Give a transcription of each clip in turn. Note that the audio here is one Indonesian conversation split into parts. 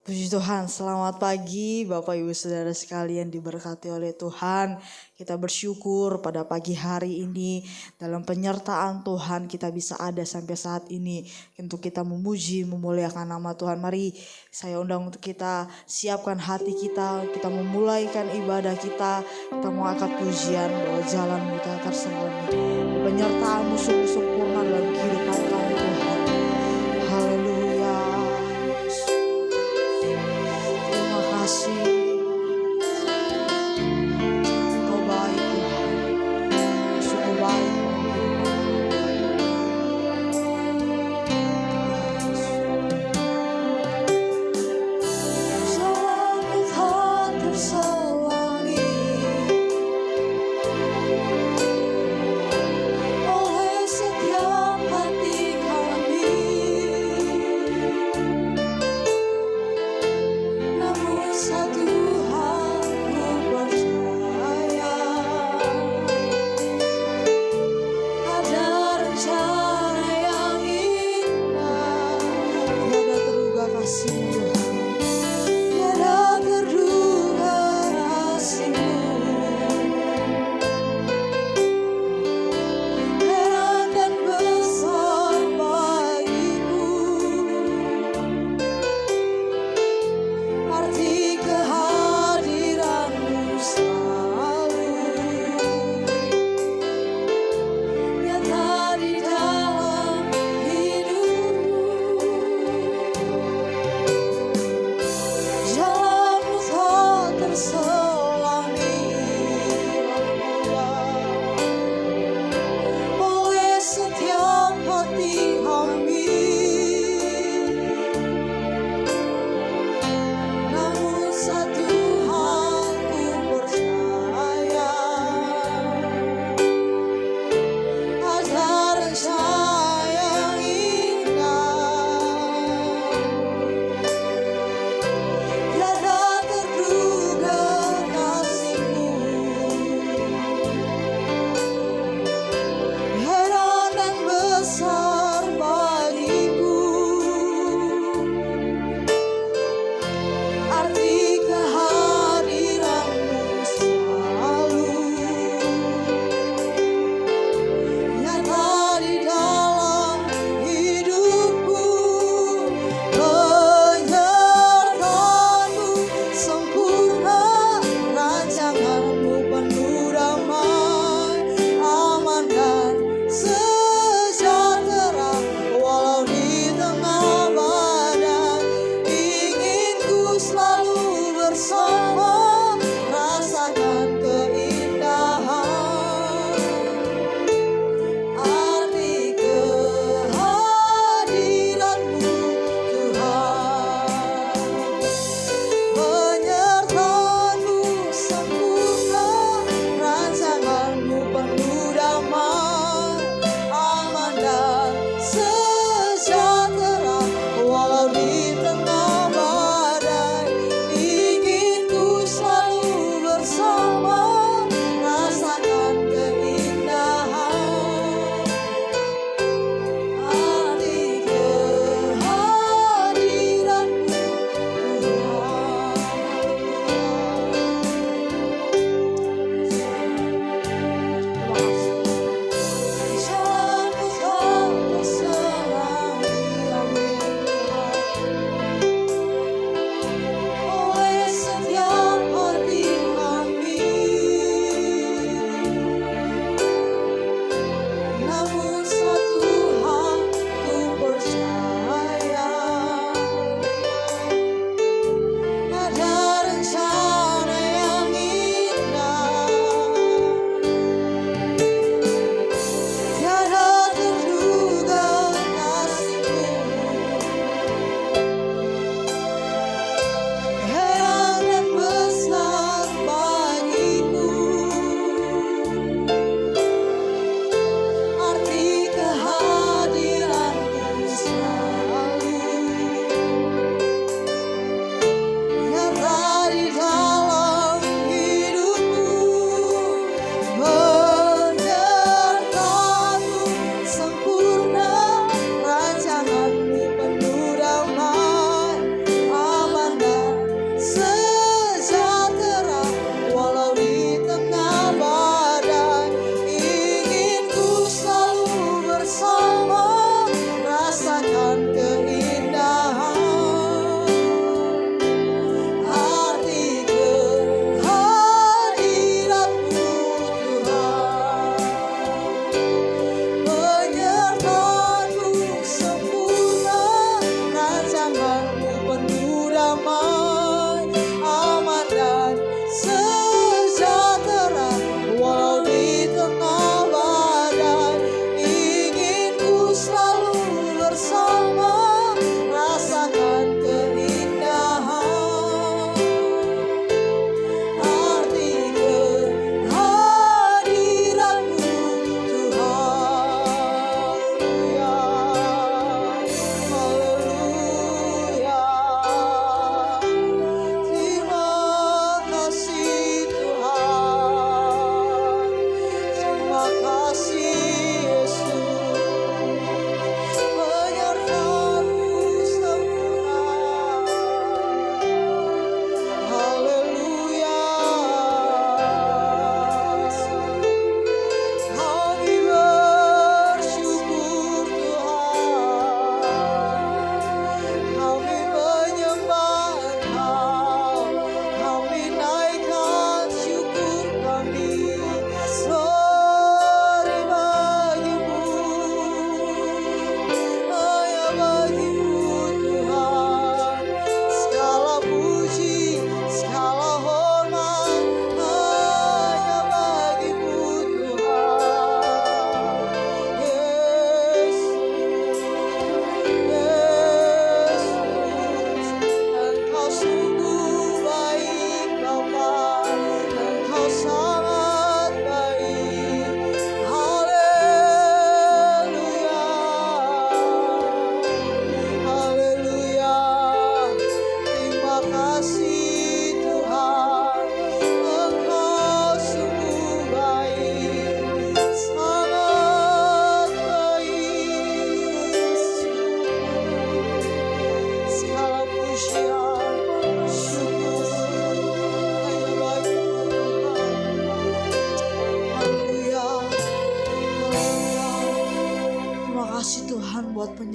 Puji Tuhan, selamat pagi Bapak Ibu Saudara sekalian diberkati oleh Tuhan. Kita bersyukur pada pagi hari ini dalam penyertaan Tuhan kita bisa ada sampai saat ini untuk kita memuji, memuliakan nama Tuhan. Mari saya undang untuk kita siapkan hati kita memulaikan ibadah kita mau angkat pujian bahwa jalan kita terselami. Penyertaan-Mu sungguh sempurna dalam kehidupan kami Tuhan. Haleluya. Terima kasih. Engkau baik Tuhan. Sungguh baik.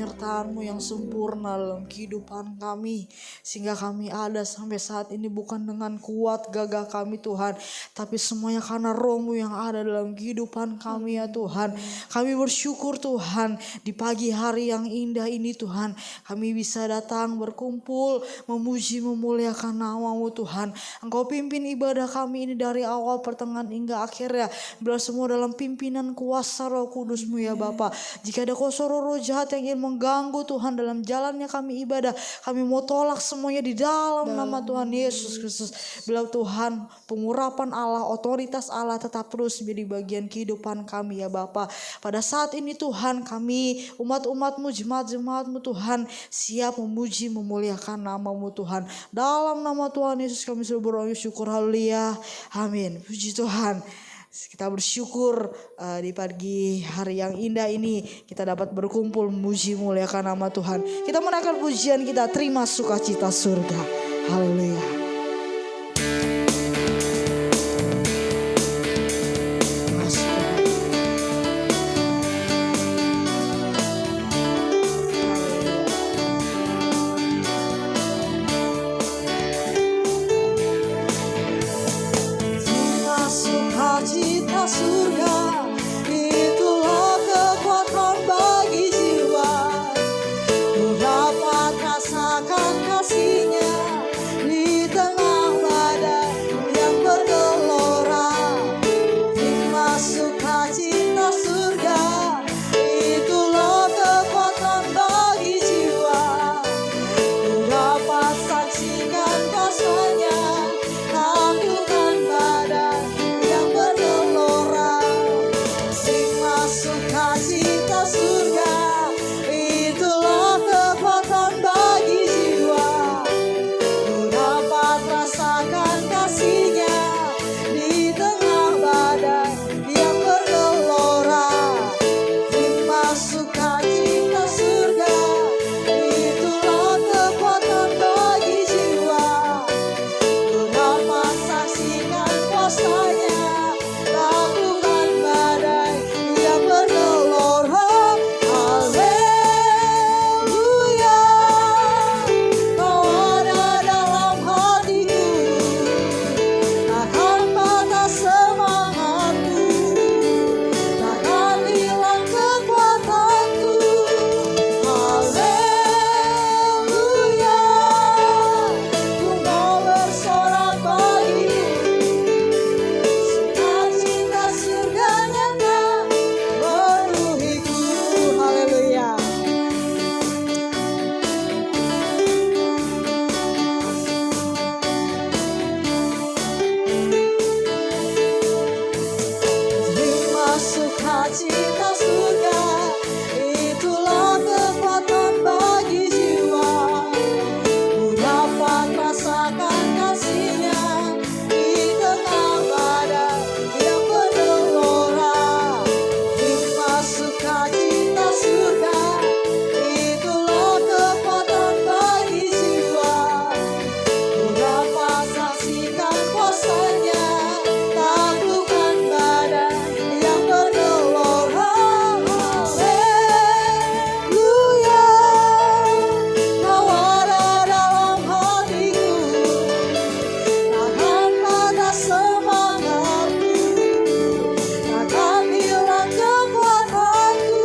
penyertaan-Mu yang sempurna dalam kehidupan kami. Sehingga kami ada sampai saat ini bukan dengan kuat gagah kami Tuhan, tapi semuanya karena Roh-Mu yang ada dalam kehidupan kami ya Tuhan. Kami bersyukur Tuhan, di pagi hari yang indah ini Tuhan, kami bisa datang berkumpul, memuji memuliakan nama-Mu Tuhan. Engkau pimpin ibadah kami ini dari awal pertengahan hingga akhirnya. Biar semua dalam pimpinan kuasa Roh Kudus-Mu ya Bapa. Jika ada kuasa roh jahat yang ingin mengganggu Tuhan dalam jalannya kami ibadah, kami mau tolak semuanya di dalam nama Tuhan Yesus Kristus. Bila Tuhan, pengurapan Allah, otoritas Allah tetap terus menjadi bagian kehidupan kami ya Bapa. Pada saat ini Tuhan, kami umat-umat-Mu, jemaat-jemaat-Mu Tuhan, siap memuji memuliakan nama-Mu Tuhan. Dalam nama Tuhan Yesus kami selalu berdoa syukur, haleluya, amin. Puji Tuhan. Kita bersyukur di pagi hari yang indah ini kita dapat berkumpul memuji muliakan nama Tuhan. Kita menaikkan pujian kita, terima sukacita surga. Haleluya. Cita surga, itulah kekuatan bagi jiwa. Ku dapat rasakan kasih-Nya di tengah badai yang bergelora. Nikmat sukacita surga, itulah kekuatan bagi jiwa. Ku dapat saksikan kuasa-Nya, taklukan badai yang bergelora. Nikmat sukacita surga, itulah kekuatan bagi jiwa. Ku dapat rasakan kasih-Nya di tengah badai yang bergelora. Nikmat sukacita surga, itulah kekuatan bagi jiwa. Ku dapat saksikan kuasa-Nya, taklukan badai yang bergelora. Haleluya, Kau ada dalam hatiku, takkan patah semangatku, takkan hilang kekuatanku. Haleluya, ku mau bersorak bagimu, sukacita surga nyata memenuhiku. Haleluya. Nikmat sukacita surga, itulah kekuatan bagi jiwa. Ku dapat rasakan kasih-Nya di tengah badai yang bergelora. Nikmat sukacita surga, itulah kekuatan bagi jiwa. Ku dapat saksikan kuasa-Nya, taklukan badai yang bergelora. Haleluya, Kau ada dalam hatiku, takkan patah semangatku, takkan hilang kekuatanku.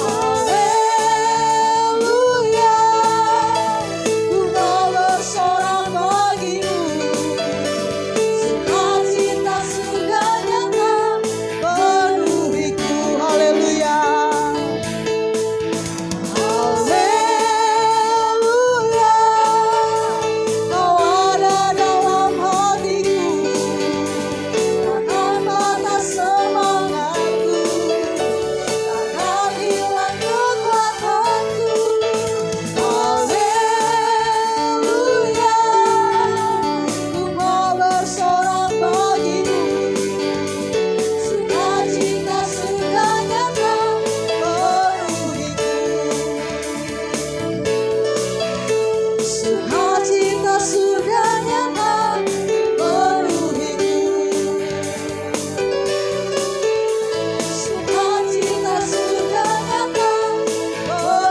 Haleluya, ku mau bersorak bagimu, sukacita surga nyata memenuhiku. Haleluya. Haleluya, Kau ada dalam hatiku, takkan patah semangatku, takkan hilang kekuatanku. Haleluya, ku mau bersorak bagimu, sukacita surga nyata memenuhiku. Sukacita surga nyata memenuhiku. Sukacita surga nyata memenuhiku.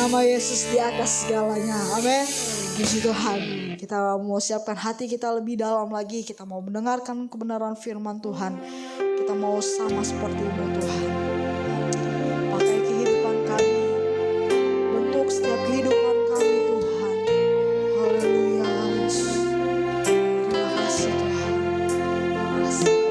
Nama Yesus di atas segalanya. Amin. Puji Tuhan. Kita mau siapkan hati kita lebih dalam lagi. Kita mau mendengarkan kebenaran firman Tuhan. Kita mau sama seperti-Mu Tuhan. Pakai kehidupan kami. Bentuk setiap kehidupan kami Tuhan. Haleluya Yesus. Terima kasih Tuhan. Terima kasih.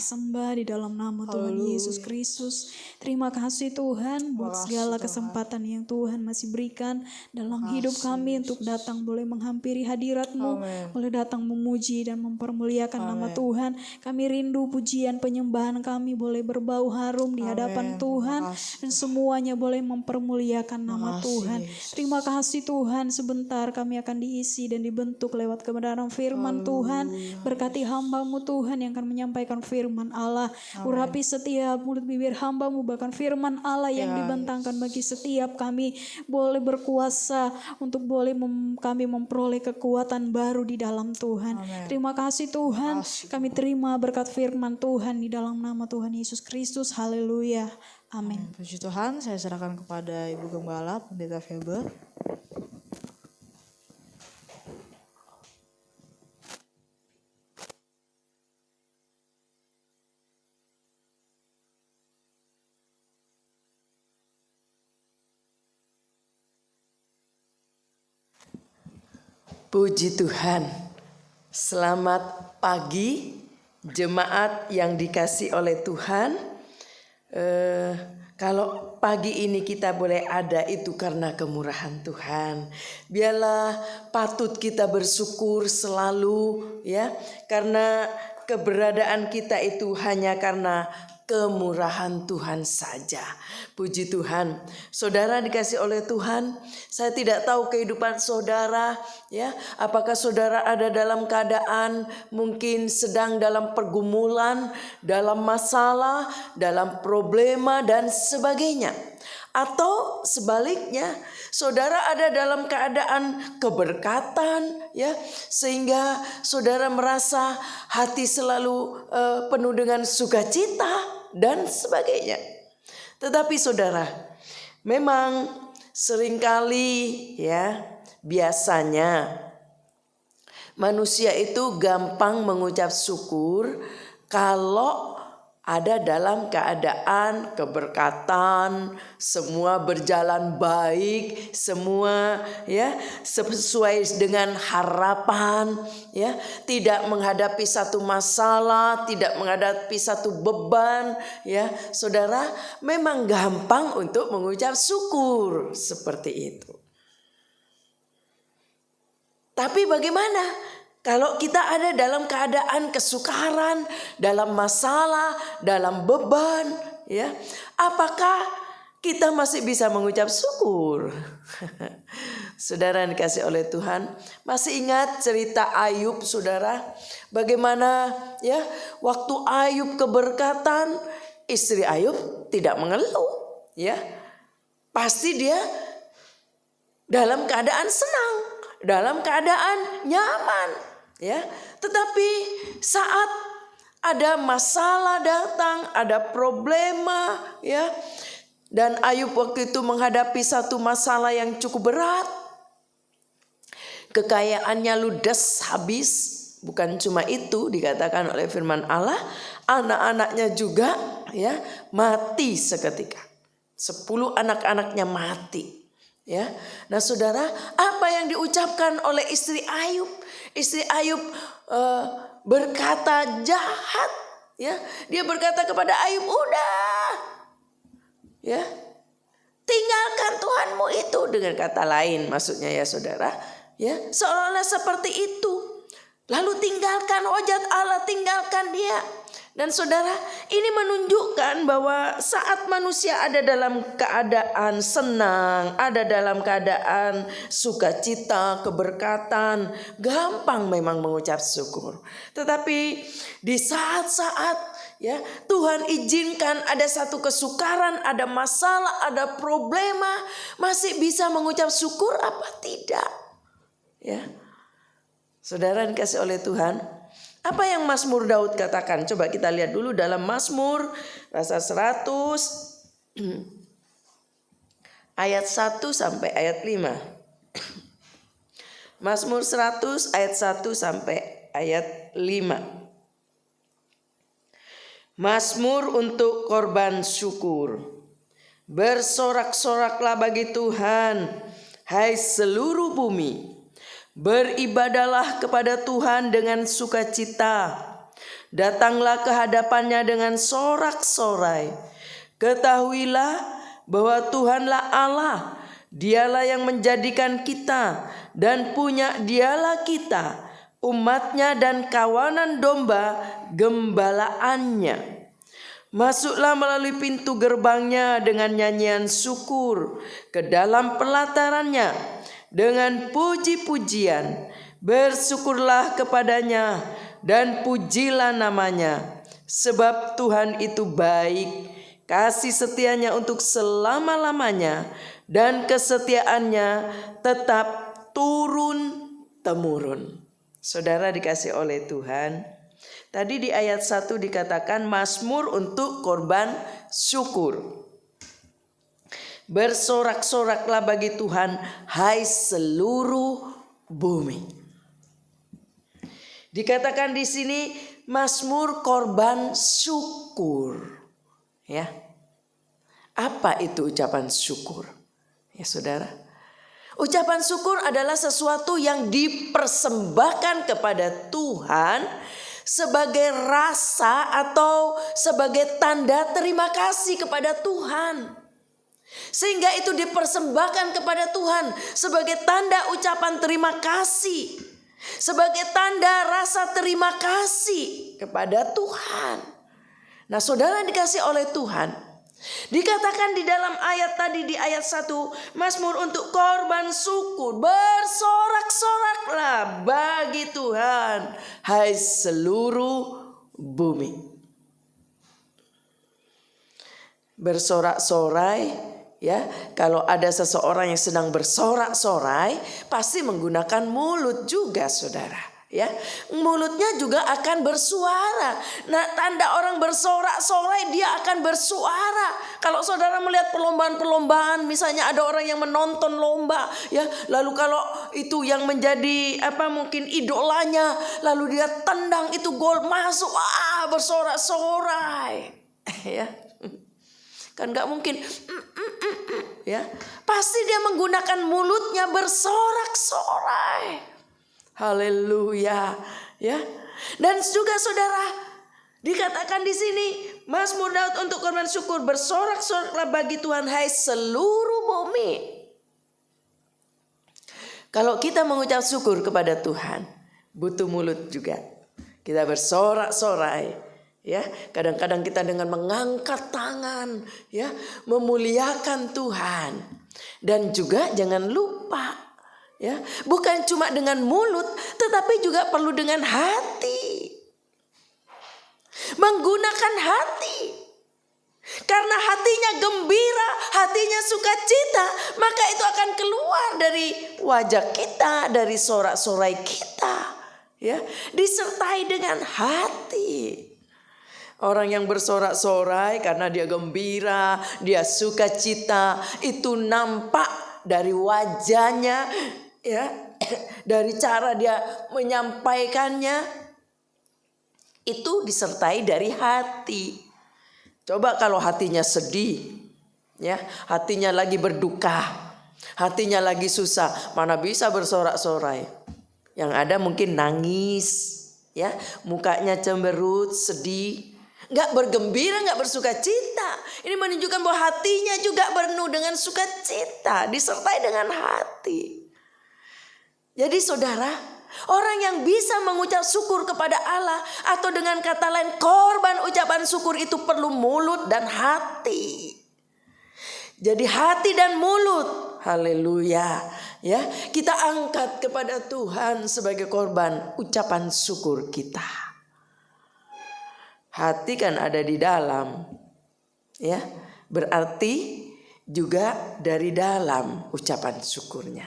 sembah di dalam nama Tuhan Yesus Kristus. Terima kasih Tuhan buat segala kesempatan yang Tuhan masih berikan dalam hidup kami untuk datang boleh menghampiri hadirat-Mu, boleh datang memuji dan mempermuliakan nama Tuhan. Kami rindu pujian penyembahan kami boleh berbau harum di hadapan Tuhan dan semuanya boleh mempermuliakan nama Tuhan. Terima kasih Tuhan, sebentar kami akan diisi dan dibentuk lewat kebenaran firman Tuhan. Berkati hamba-Mu Tuhan yang akan menyampaikan firman Allah. Urapi setiap mulut bibir hamba-Mu, bahkan firman Allah yang dibentangkan bagi setiap kami boleh berkuasa untuk boleh kami memperoleh kekuatan baru di dalam Tuhan. Terima kasih Tuhan, kami terima berkat firman Tuhan di dalam nama Tuhan Yesus Kristus. Haleluya. Amin. Puji Tuhan, saya serahkan kepada Ibu Gembala, Pendeta Febe. Puji Tuhan, selamat pagi jemaat yang dikasihi oleh Tuhan. Kalau pagi ini kita boleh ada itu karena kemurahan Tuhan. Biarlah patut kita bersyukur selalu ya. Karena keberadaan kita itu hanya karena kemurahan Tuhan saja. Puji Tuhan. Saudara dikasih oleh Tuhan, saya tidak tahu kehidupan saudara ya. Apakah saudara ada dalam keadaan mungkin sedang dalam pergumulan, dalam masalah, dalam problema dan sebagainya. Atau sebaliknya, saudara ada dalam keadaan keberkatan ya, sehingga saudara merasa hati selalu penuh dengan sukacita dan sebagainya. Tetapi saudara, memang seringkali ya, biasanya manusia itu gampang mengucap syukur kalau ada dalam keadaan keberkatan, semua berjalan baik, semua ya sesuai dengan harapan, ya, tidak menghadapi satu masalah, tidak menghadapi satu beban, ya. Saudara, memang gampang untuk mengucap syukur seperti itu. Tapi bagaimana kalau kita ada dalam keadaan kesukaran, dalam masalah, dalam beban, ya, apakah kita masih bisa mengucap syukur? Saudara yang dikasih oleh Tuhan, masih ingat cerita Ayub, saudara? Bagaimana ya, waktu Ayub keberkatan, istri Ayub tidak mengeluh, ya. Pasti dia dalam keadaan senang, dalam keadaan nyaman. Ya, tetapi saat ada masalah datang, ada problema, ya, dan Ayub waktu itu menghadapi satu masalah yang cukup berat, kekayaannya ludes habis. Bukan cuma itu, dikatakan oleh firman Allah, anak-anaknya juga ya mati seketika. 10 anak-anaknya mati. Ya, nah saudara, apa yang diucapkan oleh istri Ayub? Istri Ayub berkata jahat, ya. Dia berkata kepada Ayub, udah, ya, tinggalkan Tuhanmu itu, dengan kata lain, maksudnya ya saudara, ya, seolah-olah seperti itu. Lalu tinggalkan hojat Allah, tinggalkan dia. Dan saudara, ini menunjukkan bahwa saat manusia ada dalam keadaan senang, ada dalam keadaan sukacita, keberkatan, gampang memang mengucap syukur. Tetapi di saat-saat ya Tuhan izinkan ada satu kesukaran, ada masalah, ada problema, masih bisa mengucap syukur apa tidak? Ya. Saudara dikasih oleh Tuhan, apa yang Mazmur Daud katakan? Coba kita lihat dulu dalam Mazmur pasal 100 ayat 1 sampai ayat 5. Mazmur 100 ayat 1 sampai ayat 5. Mazmur untuk korban syukur. Bersorak-soraklah bagi Tuhan, hai seluruh bumi. Beribadalah kepada Tuhan dengan sukacita. Datanglah ke hadapannya dengan sorak-sorai. Ketahuilah bahwa Tuhanlah Allah. Dialah yang menjadikan kita dan punya dialah kita, umatnya dan kawanan domba gembalaannya. Masuklah melalui pintu gerbangnya dengan nyanyian syukur, ke dalam pelatarannya dengan puji-pujian. Bersyukurlah kepadanya dan pujilah namanya, sebab Tuhan itu baik, kasih setianya untuk selama-lamanya, dan kesetiaannya tetap turun-temurun. Saudara dikasih oleh Tuhan, tadi di ayat 1 dikatakan Mazmur untuk korban syukur. Bersorak-soraklah bagi Tuhan, hai seluruh bumi. Dikatakan di sini Mazmur korban syukur. Ya. Apa itu ucapan syukur? Ya saudara. Ucapan syukur adalah sesuatu yang dipersembahkan kepada Tuhan sebagai rasa atau sebagai tanda terima kasih kepada Tuhan. Sehingga itu dipersembahkan kepada Tuhan sebagai tanda ucapan terima kasih, sebagai tanda rasa terima kasih kepada Tuhan. Nah, saudara dikasih oleh Tuhan, dikatakan di dalam ayat tadi, di ayat 1, Mazmur untuk korban syukur, bersorak-soraklah bagi Tuhan, hai seluruh bumi. Bersorak-sorai, ya, kalau ada seseorang yang sedang bersorak-sorai, pasti menggunakan mulut juga, saudara. Ya, mulutnya juga akan bersuara. Nah, tanda orang bersorak-sorai, dia akan bersuara. Kalau saudara melihat perlombaan-perlombaan, misalnya ada orang yang menonton lomba, ya, lalu kalau itu yang menjadi mungkin idolanya, lalu dia tendang itu gol masuk, bersorak-sorai, ya. Kan nggak mungkin, ya. Pasti dia menggunakan mulutnya bersorak-sorai. Haleluya, ya. Dan juga saudara, dikatakan di sini, Mazmur Daud untuk korban syukur, bersorak-soraklah bagi Tuhan, hai seluruh bumi. Kalau kita mengucap syukur kepada Tuhan, butuh mulut juga. Kita bersorak-sorai. Ya, kadang-kadang kita dengan mengangkat tangan, ya, memuliakan Tuhan. Dan juga jangan lupa, ya, bukan cuma dengan mulut, tetapi juga perlu dengan hati. Menggunakan hati. Karena hatinya gembira, hatinya sukacita, maka itu akan keluar dari wajah kita, dari sorak-sorai kita, ya, disertai dengan hati. Orang yang bersorak-sorai karena dia gembira, dia sukacita, itu nampak dari wajahnya, ya, dari cara dia menyampaikannya, itu disertai dari hati. Coba kalau hatinya sedih, ya, hatinya lagi berduka, hatinya lagi susah, mana bisa bersorak-sorai. Yang ada mungkin nangis, ya, mukanya cemberut, sedih. Gak bergembira, gak bersukacita. Ini menunjukkan bahwa hatinya juga penuh dengan sukacita, disertai dengan hati. Jadi saudara, orang yang bisa mengucap syukur kepada Allah, atau dengan kata lain korban ucapan syukur, itu perlu mulut dan hati. Jadi hati dan mulut, haleluya, ya, kita angkat kepada Tuhan sebagai korban ucapan syukur kita. Hati kan ada di dalam, ya, berarti juga dari dalam ucapan syukurnya.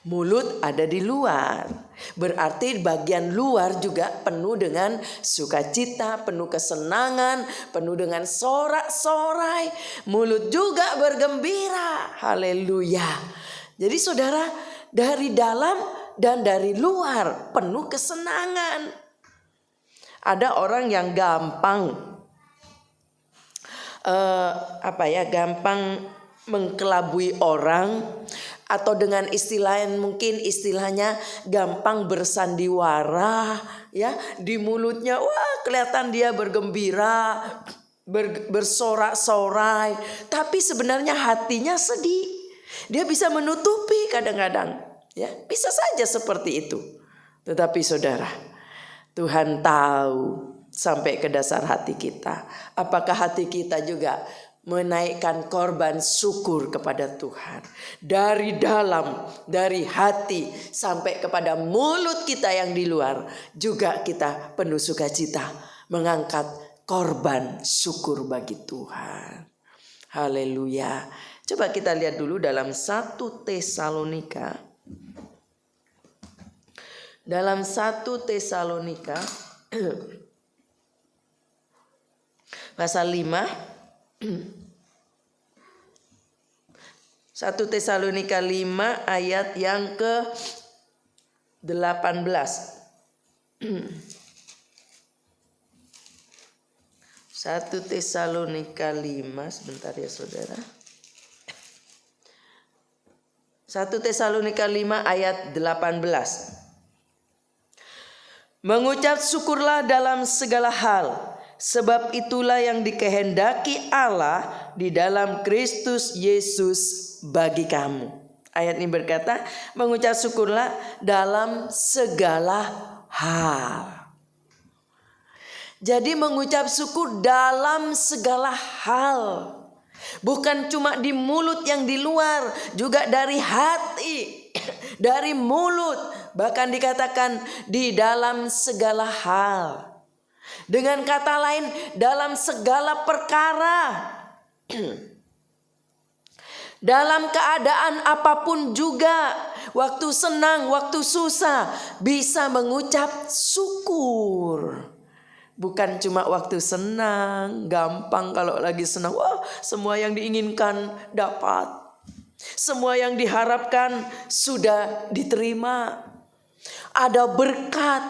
Mulut ada di luar, berarti bagian luar juga penuh dengan sukacita, penuh kesenangan, penuh dengan sorak-sorai. Mulut juga bergembira, haleluya. Jadi saudara, dari dalam dan dari luar penuh kesenangan. Ada orang yang gampang gampang mengkelabui orang, atau dengan istilah yang mungkin istilahnya gampang bersandiwara, ya, di mulutnya wah kelihatan dia bergembira, bersorak-sorai, tapi sebenarnya hatinya sedih. Dia bisa menutupi kadang-kadang, ya, bisa saja seperti itu. Tetapi saudara, Tuhan tahu sampai ke dasar hati kita. Apakah hati kita juga menaikkan korban syukur kepada Tuhan? Dari dalam, dari hati sampai kepada mulut kita yang di luar, juga kita penuh sukacita mengangkat korban syukur bagi Tuhan. Haleluya. Coba kita lihat dulu dalam 1 Tesalonika. Dalam 1 Tesalonika pasal 5, 1 Tesalonika 5 ayat yang ke-18. 1 Tesalonika 5, sebentar ya saudara. 1 Tesalonika 5 ayat 18. Mengucap syukurlah dalam segala hal, sebab itulah yang dikehendaki Allah di dalam Kristus Yesus bagi kamu. Ayat ini berkata, mengucap syukurlah dalam segala hal. Jadi mengucap syukur dalam segala hal. Bukan cuma di mulut yang di luar, juga dari hati, dari mulut. Bahkan dikatakan di dalam segala hal. Dengan kata lain, dalam segala perkara. Dalam keadaan apapun juga, waktu senang, waktu susah, bisa mengucap syukur. Bukan cuma waktu senang, gampang kalau lagi senang. Wah, semua yang diinginkan dapat. Semua yang diharapkan sudah diterima. Ada berkat,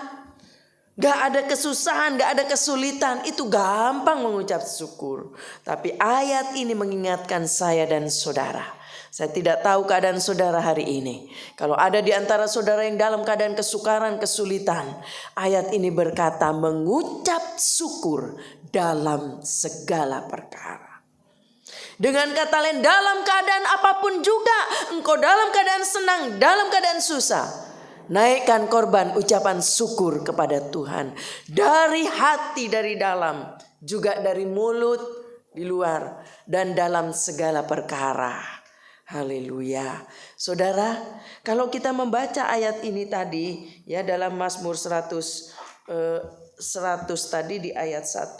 gak ada kesusahan, gak ada kesulitan. Itu gampang mengucap syukur. Tapi ayat ini mengingatkan saya dan saudara. Saya tidak tahu keadaan saudara hari ini. Kalau ada di antara saudara yang dalam keadaan kesukaran, kesulitan, ayat ini berkata mengucap syukur dalam segala perkara. Dengan kata lain, dalam keadaan apapun juga, engkau dalam keadaan senang, dalam keadaan susah, naikkan korban ucapan syukur kepada Tuhan. Dari hati, dari dalam. Juga dari mulut, di luar. Dan dalam segala perkara. Haleluya. Saudara, kalau kita membaca ayat ini tadi. Ya, dalam Mazmur 100 tadi di ayat 1.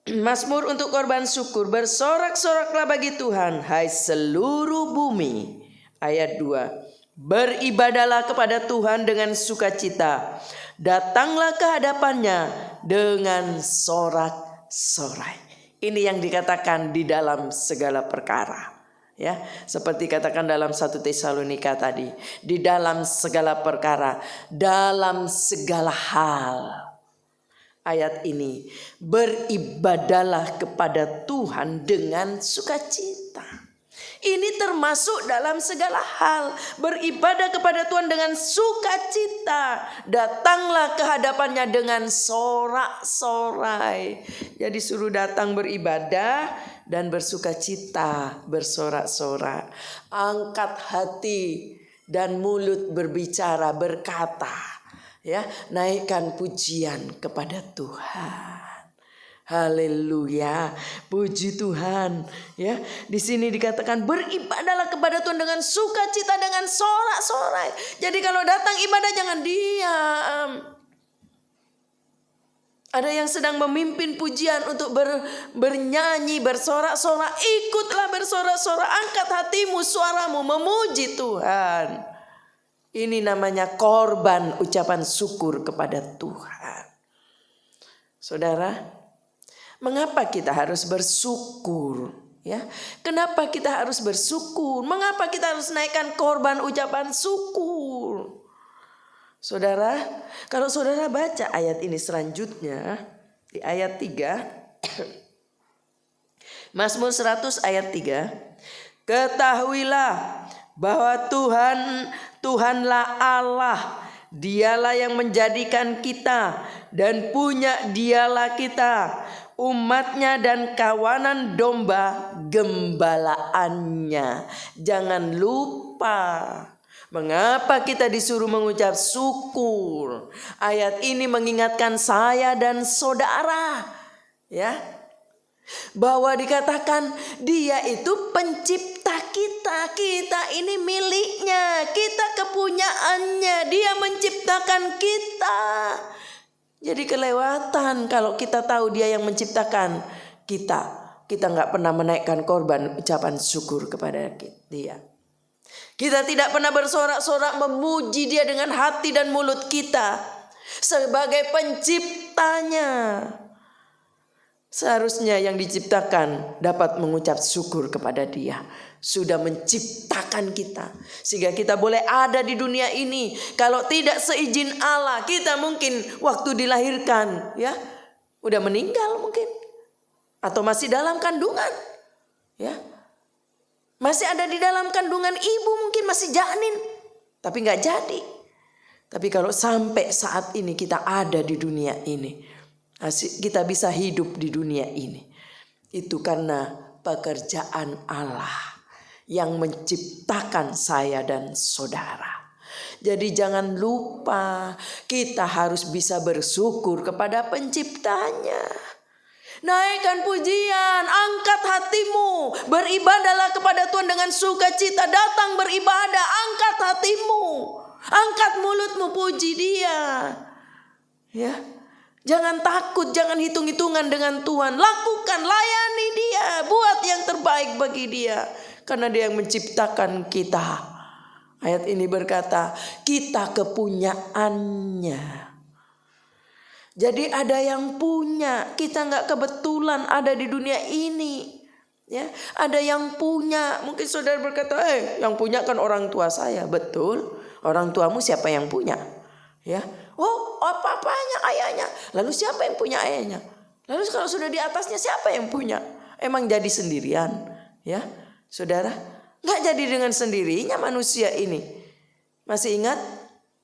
Mazmur untuk korban syukur. Bersorak-soraklah bagi Tuhan, hai seluruh bumi. Ayat 2. Beribadalah kepada Tuhan dengan sukacita. Datanglah ke hadapannya dengan sorak-sorai. Ini yang dikatakan di dalam segala perkara. Ya, seperti katakan dalam 1 Tesalonika tadi. Di dalam segala perkara. Dalam segala hal. Ayat ini. Beribadalah kepada Tuhan dengan sukacita. Ini termasuk dalam segala hal. Beribadah kepada Tuhan dengan sukacita. Datanglah ke hadapannya dengan sorak-sorai. Jadi suruh datang beribadah dan bersukacita, bersorak-sorak. Angkat hati dan mulut berbicara, berkata. Ya, naikkan pujian kepada Tuhan. Haleluya, puji Tuhan. Ya, di sini dikatakan beribadahlah kepada Tuhan dengan sukacita, dengan sorak-sorai. Jadi kalau datang ibadah jangan diam. Ada yang sedang memimpin pujian untuk bernyanyi, bersorak-sorak, ikutlah bersorak-sorak, angkat hatimu, suaramu memuji Tuhan. Ini namanya korban ucapan syukur kepada Tuhan. Saudara, mengapa kita harus bersyukur? Ya, kenapa kita harus bersyukur? Mengapa kita harus naikkan korban ucapan syukur? Saudara, kalau saudara baca ayat ini selanjutnya di ayat 3, Mazmur 100 ayat 3, ketahuilah bahwa Tuhanlah Allah. Dialah yang menjadikan kita dan punya dialah kita, umatnya dan kawanan domba gembalaannya. Jangan lupa mengapa kita disuruh mengucap syukur. Ayat ini mengingatkan saya dan saudara, ya, bahwa dikatakan dia itu pencipta kita. Kita ini miliknya, kita kepunyaannya. Dia menciptakan kita. Jadi kelewatan kalau kita tahu dia yang menciptakan kita. Kita gak pernah menaikkan korban ucapan syukur kepada dia. Kita tidak pernah bersorak-sorak memuji dia dengan hati dan mulut kita sebagai penciptanya. Seharusnya yang diciptakan dapat mengucap syukur kepada dia. Sudah menciptakan kita sehingga kita boleh ada di dunia ini. Kalau tidak seizin Allah, kita mungkin waktu dilahirkan, ya, udah meninggal mungkin, atau masih dalam kandungan, ya, masih ada di dalam kandungan ibu, mungkin masih janin, tapi nggak jadi. Tapi kalau sampai saat ini kita ada di dunia ini, kita bisa hidup di dunia ini, itu karena pekerjaan Allah yang menciptakan saya dan saudara. Jadi jangan lupa kita harus bisa bersyukur kepada penciptanya. Naikkan pujian, angkat hatimu, beribadahlah kepada Tuhan dengan sukacita, datang beribadah, angkat hatimu, angkat mulutmu, puji Dia. Ya, jangan takut, jangan hitung-hitungan dengan Tuhan. Lakukan, layani Dia, buat yang terbaik bagi Dia, karena Dia yang menciptakan kita. Ayat ini berkata, kita kepunyaannya. Jadi ada yang punya, kita nggak kebetulan ada di dunia ini. Ya, ada yang punya. Mungkin saudara berkata, yang punya kan orang tua saya. Betul, orang tuamu siapa yang punya? Ya, oh apa-apanya ayahnya. Lalu siapa yang punya ayahnya? Lalu kalau sudah di atasnya siapa yang punya? Emang jadi sendirian? Ya, saudara, nggak jadi dengan sendirinya manusia ini. Masih ingat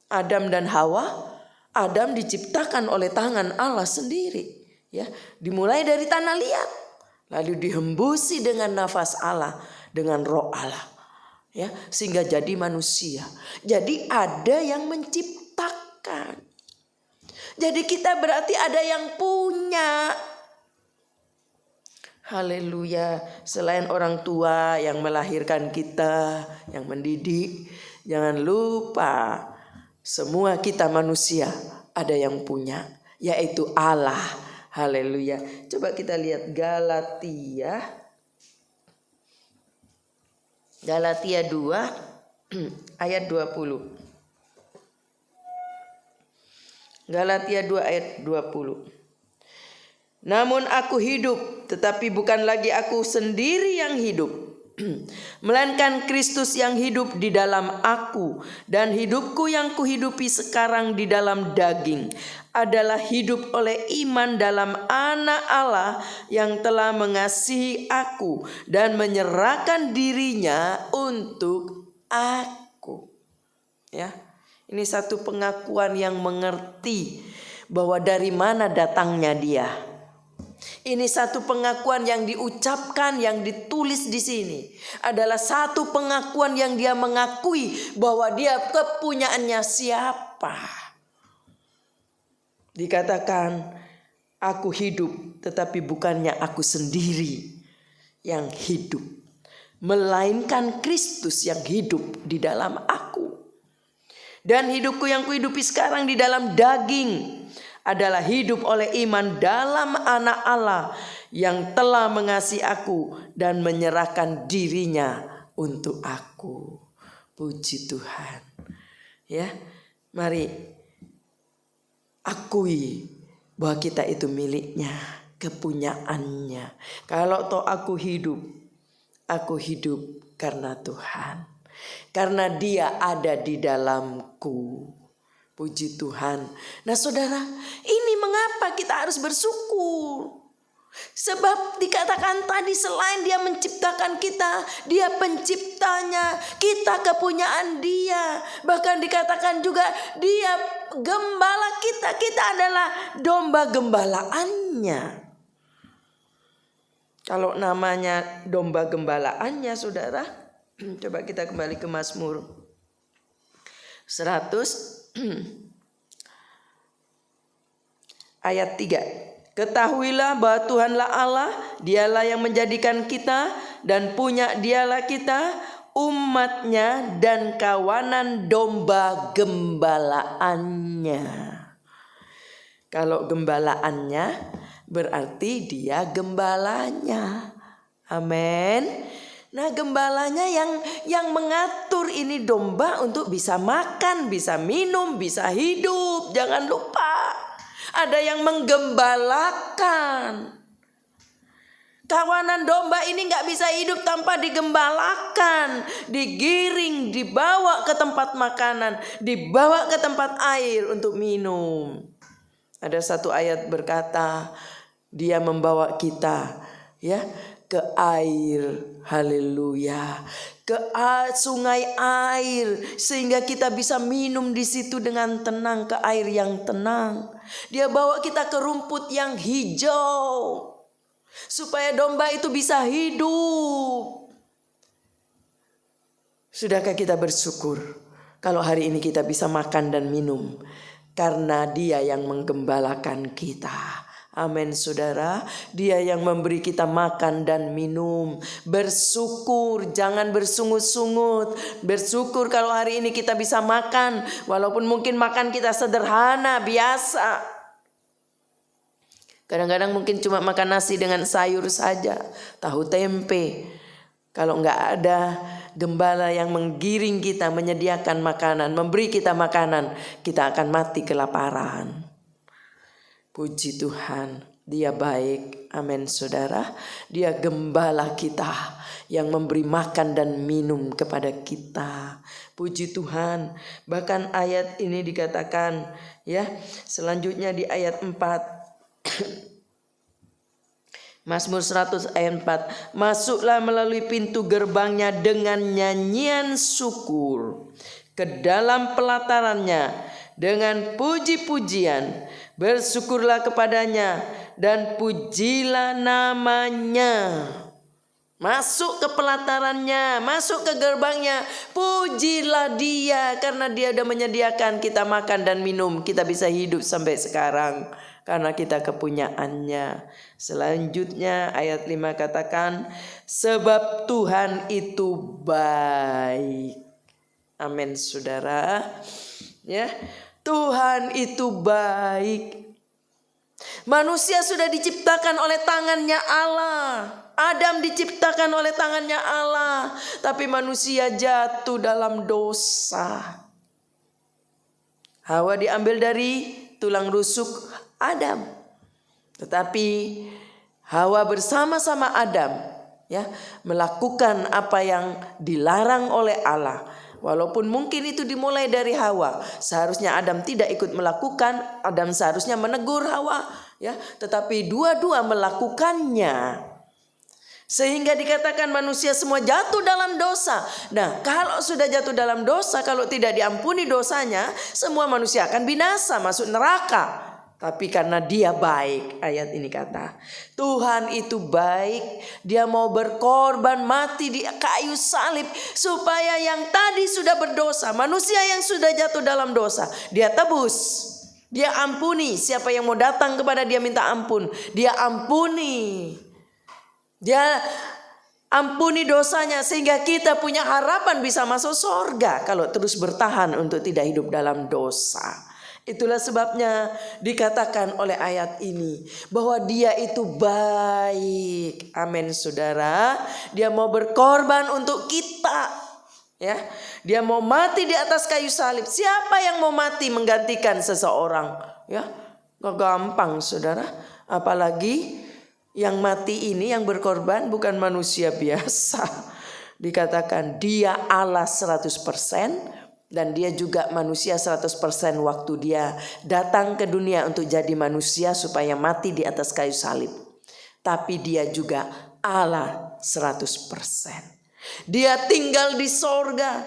Adam dan Hawa? Adam diciptakan oleh tangan Allah sendiri, ya, dimulai dari tanah liat, lalu dihembusi dengan nafas Allah, dengan roh Allah, ya, sehingga jadi manusia. Jadi ada yang menciptakan. Jadi kita berarti ada yang punya. Haleluya. Selain orang tua yang melahirkan kita, yang mendidik, jangan lupa semua kita manusia ada yang punya, yaitu Allah. Haleluya. Coba kita lihat Galatia 2 ayat 20. Galatia 2 ayat 20. Namun aku hidup, tetapi bukan lagi aku sendiri yang hidup, melainkan Kristus yang hidup di dalam aku. Dan hidupku yang kuhidupi sekarang di dalam daging adalah hidup oleh iman dalam Anak Allah yang telah mengasihi aku dan menyerahkan dirinya untuk aku. Ya, ini satu pengakuan yang mengerti bahwa dari mana datangnya dia. Ini satu pengakuan yang diucapkan, yang ditulis di sini. Adalah satu pengakuan yang dia mengakui bahwa dia kepunyaannya siapa. Dikatakan, aku hidup, tetapi bukannya aku sendiri yang hidup, melainkan Kristus yang hidup di dalam aku. Dan hidupku yang kuhidupi sekarang di dalam daging adalah hidup oleh iman dalam Anak Allah yang telah mengasihi aku dan menyerahkan dirinya untuk aku. Puji Tuhan. Ya, mari akui bahwa kita itu miliknya, kepunyaannya. Kalau toh aku hidup karena Tuhan. Karena Dia ada di dalamku. Puji Tuhan. Nah saudara, ini mengapa kita harus bersyukur. Sebab dikatakan tadi, selain Dia menciptakan kita, Dia penciptanya, kita kepunyaan Dia. Bahkan dikatakan juga Dia gembala kita, kita adalah domba gembalaannya. Kalau namanya domba gembalaannya saudara, coba kita kembali ke Mazmur 100 ayat 3. Ketahuilah bahwa Tuhanlah Allah, Dialah yang menjadikan kita dan punya Dialah kita, umatnya dan kawanan domba gembalaannya. Kalau gembalaannya berarti Dia gembalanya. Amin. Nah, gembalanya yang mengatur ini domba untuk bisa makan, bisa minum, bisa hidup. Jangan lupa, ada yang menggembalakan. Kawanan domba ini gak bisa hidup tanpa digembalakan, digiring, dibawa ke tempat makanan, dibawa ke tempat air untuk minum. Ada satu ayat berkata, Dia membawa kita, ya, ke air, haleluya, ke sungai air, sehingga kita bisa minum di situ dengan tenang, ke air yang tenang. Dia bawa kita ke rumput yang hijau, supaya domba itu bisa hidup. Sudahkah kita bersyukur kalau hari ini kita bisa makan dan minum, karena Dia yang menggembalakan kita. Amin saudara, Dia yang memberi kita makan dan minum. Bersyukur, jangan bersungut-sungut. Bersyukur kalau hari ini kita bisa makan, walaupun mungkin makan kita sederhana, biasa. Kadang-kadang mungkin cuma makan nasi dengan sayur saja, tahu tempe. Kalau enggak ada gembala yang menggiring kita, menyediakan makanan, memberi kita makanan, kita akan mati kelaparan. Puji Tuhan, Dia baik. Amin saudara. Dia gembala kita yang memberi makan dan minum kepada kita. Puji Tuhan. Bahkan ayat ini dikatakan, ya, selanjutnya di ayat 4. Mazmur 100 ayat 4. Masuklah melalui pintu gerbangnya dengan nyanyian syukur, ke dalam pelatarannya dengan puji-pujian. Bersyukurlah kepadanya dan pujilah namanya. Masuk ke pelatarannya, masuk ke gerbangnya, pujilah Dia, karena Dia sudah menyediakan kita makan dan minum. Kita bisa hidup sampai sekarang karena kita kepunyaannya. Selanjutnya ayat 5 katakan, sebab Tuhan itu baik. Amin saudara. Ya, Tuhan itu baik. Manusia sudah diciptakan oleh tangannya Allah. Adam diciptakan oleh tangannya Allah, tapi manusia jatuh dalam dosa. Hawa diambil dari tulang rusuk Adam. Tetapi Hawa bersama-sama Adam, ya, melakukan apa yang dilarang oleh Allah. Walaupun mungkin itu dimulai dari Hawa, seharusnya Adam tidak ikut melakukan. Adam seharusnya menegur Hawa, ya, tetapi dua-dua melakukannya, sehingga dikatakan manusia semua jatuh dalam dosa. Nah, kalau sudah jatuh dalam dosa, kalau tidak diampuni dosanya, semua manusia akan binasa, masuk neraka. Tapi karena Dia baik, ayat ini kata, Tuhan itu baik. Dia mau berkorban mati di kayu salib, supaya yang tadi sudah berdosa, manusia yang sudah jatuh dalam dosa, Dia tebus, Dia ampuni. Siapa yang mau datang kepada Dia minta ampun, Dia ampuni. Dia ampuni dosanya, sehingga kita punya harapan bisa masuk surga kalau terus bertahan untuk tidak hidup dalam dosa. Itulah sebabnya dikatakan oleh ayat ini bahwa Dia itu baik. Amin saudara. Dia mau berkorban untuk kita, ya. Dia mau mati di atas kayu salib. Siapa yang mau mati menggantikan seseorang, ya? Gak gampang saudara. Apalagi yang mati ini, yang berkorban bukan manusia biasa. Dikatakan Dia Allah 100%. Dan Dia juga manusia 100% waktu Dia datang ke dunia untuk jadi manusia supaya mati di atas kayu salib. Tapi Dia juga Allah 100%. Dia tinggal di sorga.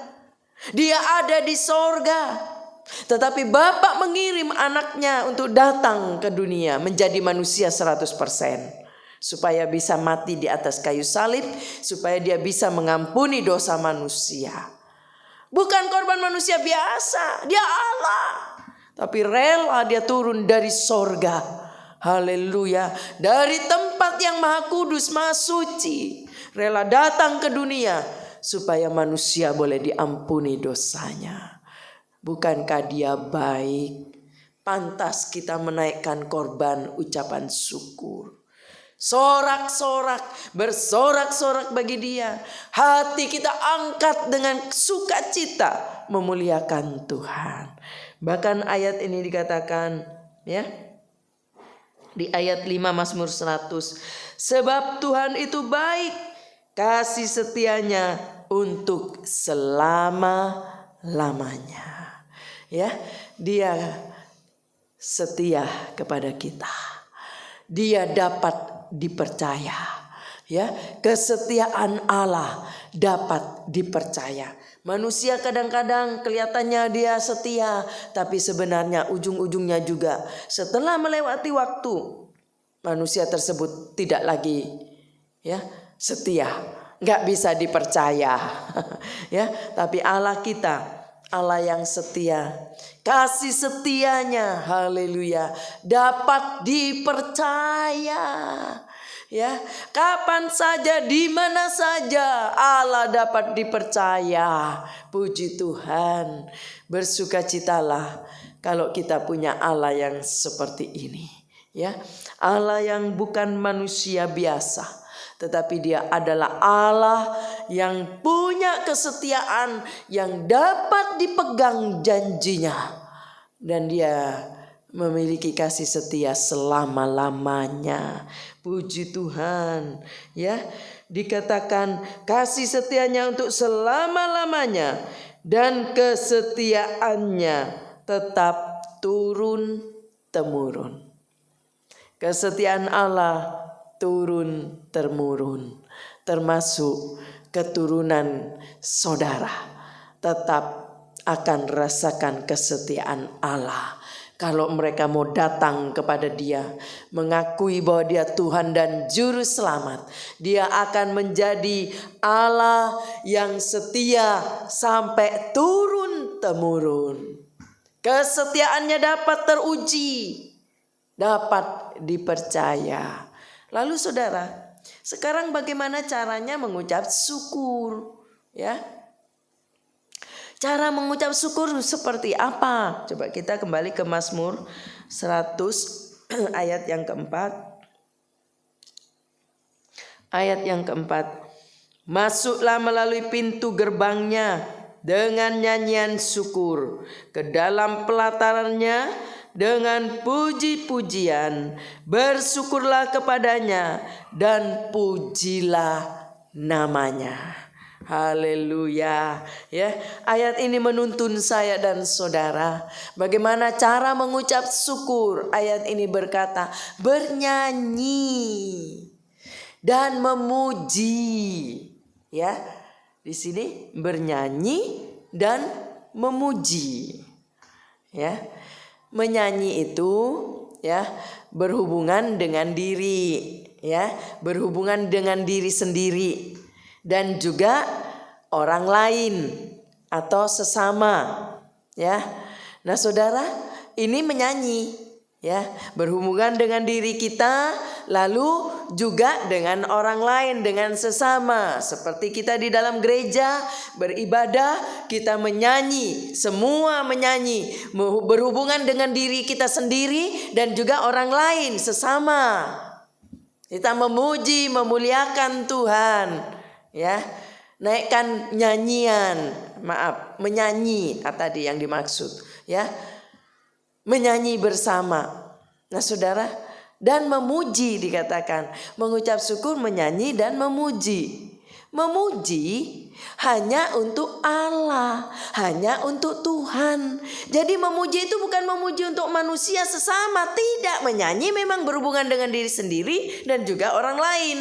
Dia ada di sorga. Tetapi Bapa mengirim anaknya untuk datang ke dunia menjadi manusia 100%. Supaya bisa mati di atas kayu salib. Supaya Dia bisa mengampuni dosa manusia. Bukan korban manusia biasa, Dia Allah. Tapi rela Dia turun dari sorga. Haleluya. Dari tempat yang maha kudus, maha suci. Rela datang ke dunia supaya manusia boleh diampuni dosanya. Bukankah Dia baik? Pantas kita menaikkan korban ucapan syukur. Sorak-sorak, bersorak-sorak bagi Dia. Hati kita angkat dengan sukacita memuliakan Tuhan. Bahkan ayat ini dikatakan, ya, di ayat 5 Mazmur 100, sebab Tuhan itu baik, kasih setianya untuk selama-lamanya. Ya, Dia setia kepada kita. Dia dapat dipercaya. Ya, kesetiaan Allah dapat dipercaya. Manusia kadang-kadang kelihatannya dia setia, tapi sebenarnya ujung-ujungnya juga setelah melewati waktu, manusia tersebut tidak lagi setia, nggak bisa dipercaya. Ya, tapi Allah kita, Allah yang setia, kasih setianya, haleluya, dapat dipercaya. Ya, kapan saja, di mana saja Allah dapat dipercaya. Puji Tuhan. Bersukacitalah kalau kita punya Allah yang seperti ini. Ya, Allah yang bukan manusia biasa, tetapi Dia adalah Allah yang punya kesetiaan yang dapat dipegang janjinya, dan Dia memiliki kasih setia selama-lamanya. Puji Tuhan. Ya, dikatakan kasih setianya untuk selama-lamanya, dan kesetiaannya tetap turun temurun. Kesetiaan Allah turun temurun, termasuk keturunan saudara tetap akan rasakan kesetiaan Allah. Kalau mereka mau datang kepada Dia, mengakui bahwa Dia Tuhan dan Juru Selamat, Dia akan menjadi Allah yang setia sampai turun temurun. Kesetiaannya dapat teruji, dapat dipercaya. Lalu saudara, sekarang bagaimana caranya mengucap syukur? Ya, cara mengucap syukur seperti apa? Coba kita kembali ke Mazmur 100 ayat yang keempat. Ayat yang keempat. Masuklah melalui pintu gerbangnya dengan nyanyian syukur, ke dalam pelatarannya dengan puji-pujian. Bersyukurlah kepadanya dan pujilah namanya. Haleluya. Ya, ayat ini menuntun saya dan saudara bagaimana cara mengucap syukur. Ayat ini berkata bernyanyi dan memuji. Ya, di sini bernyanyi dan memuji. Ya, menyanyi itu berhubungan dengan diri, berhubungan dengan diri sendiri dan juga orang lain atau sesama. Nah saudara, ini menyanyi berhubungan dengan diri kita, lalu juga dengan orang lain, dengan sesama. Seperti kita di dalam gereja beribadah, kita menyanyi, semua menyanyi, berhubungan dengan diri kita sendiri dan juga orang lain, sesama. Kita memuji, memuliakan Tuhan. Naikkan nyanyian, menyanyi tadi yang dimaksud, menyanyi bersama. Nah saudara, dan memuji dikatakan, mengucap syukur, menyanyi dan memuji. Memuji hanya untuk Allah, hanya untuk Tuhan. Jadi memuji itu bukan memuji untuk manusia sesama, tidak. Menyanyi memang berhubungan dengan diri sendiri dan juga orang lain.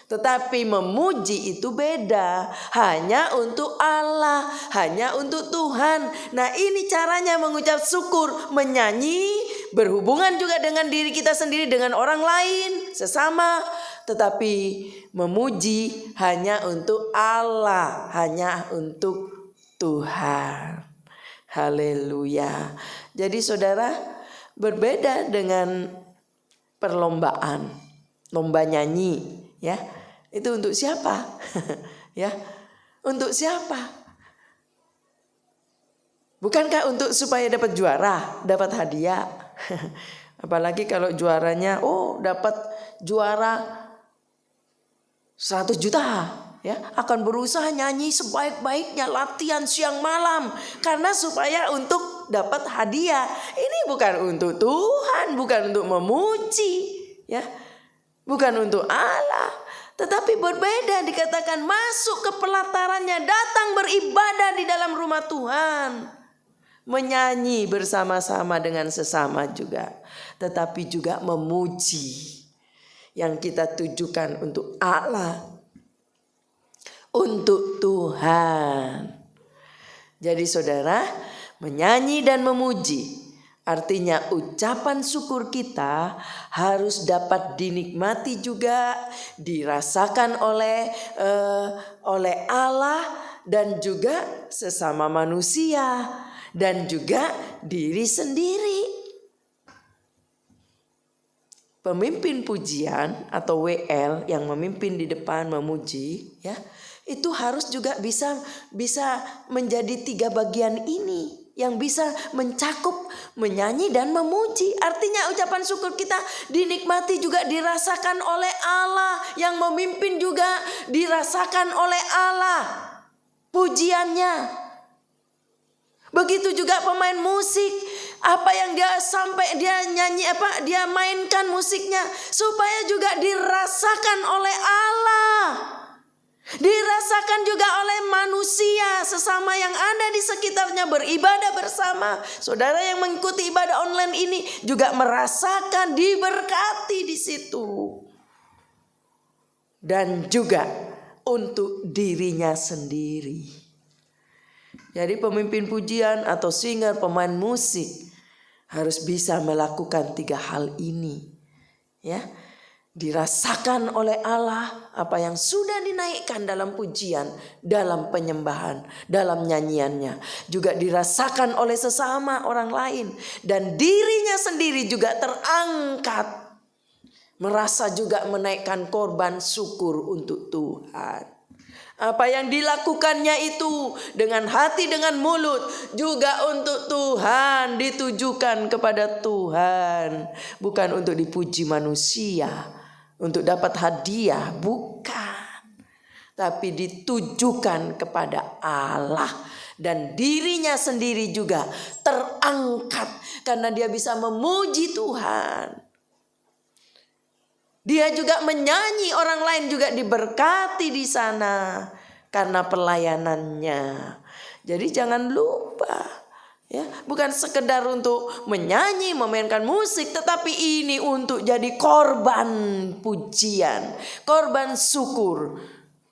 Tetapi memuji itu beda, hanya untuk Allah, hanya untuk Tuhan. Nah ini caranya mengucap syukur, menyanyi, berhubungan juga dengan diri kita sendiri, dengan orang lain, sesama. Tetapi memuji hanya untuk Allah, hanya untuk Tuhan. Haleluya. Jadi saudara, berbeda dengan perlombaan, lomba nyanyi. Itu untuk siapa? Untuk siapa? Bukankah untuk supaya dapat juara, dapat hadiah? Apalagi kalau juaranya, dapat juara 100 juta. Akan berusaha nyanyi sebaik-baiknya, latihan siang malam, karena supaya untuk dapat hadiah. Ini bukan untuk Tuhan, bukan untuk memuji, bukan untuk Allah, tetapi berbeda. Dikatakan masuk ke pelatarannya, datang beribadah di dalam rumah Tuhan, menyanyi bersama-sama dengan sesama juga, tetapi juga memuji. yang kita tujukan untuk Allah, untuk Tuhan. Jadi saudara, menyanyi dan memuji artinya ucapan syukur kita harus dapat dinikmati juga, dirasakan oleh Allah dan juga sesama manusia dan juga diri sendiri. Pemimpin pujian atau WL yang memimpin di depan memuji, ya, itu harus juga bisa menjadi 3 bagian ini yang bisa mencakup menyanyi dan memuji. Artinya ucapan syukur kita dinikmati juga dirasakan oleh Allah, yang memimpin juga dirasakan oleh Allah pujiannya. Begitu juga pemain musik, apa yang dia nyanyi, dia mainkan musiknya supaya juga dirasakan oleh Allah. Dirasakan juga oleh manusia sesama yang ada di sekitarnya, beribadah bersama. Saudara yang mengikuti ibadah online ini juga merasakan diberkati di situ. Dan juga untuk dirinya sendiri. Jadi pemimpin pujian atau singer, pemain musik harus bisa melakukan 3 hal ini. Ya. Dirasakan oleh Allah apa yang sudah dinaikkan dalam pujian, dalam penyembahan, dalam nyanyiannya. Juga dirasakan oleh sesama orang lain. Dan dirinya sendiri juga terangkat. Merasa juga menaikkan korban syukur untuk Tuhan. Apa yang dilakukannya itu dengan hati, dengan mulut, juga untuk Tuhan, ditujukan kepada Tuhan. Bukan untuk dipuji manusia, untuk dapat hadiah, bukan. Tapi ditujukan kepada Allah. Dan dirinya sendiri juga terangkat karena dia bisa memuji Tuhan. Dia juga menyanyi, orang lain juga diberkati di sana karena pelayanannya. Jadi jangan lupa, ya, bukan sekedar untuk menyanyi, memainkan musik, tetapi ini untuk jadi korban pujian, korban syukur,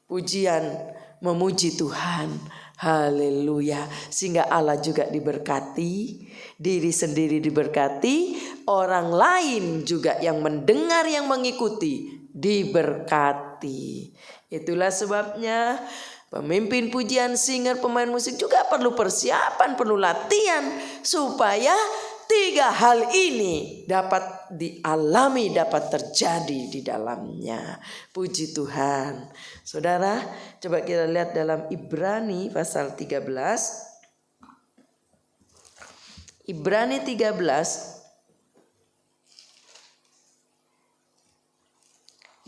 pujian memuji Tuhan. Haleluya. Sehingga Allah juga diberkati, diri sendiri diberkati, orang lain juga yang mendengar, yang mengikuti diberkati. Itulah sebabnya pemimpin pujian, singer, pemain musik juga perlu persiapan, perlu latihan supaya 3 hal ini dapat dialami, dapat terjadi di dalamnya. Puji Tuhan. Saudara, coba kita lihat dalam Ibrani pasal 13. Ibrani 13.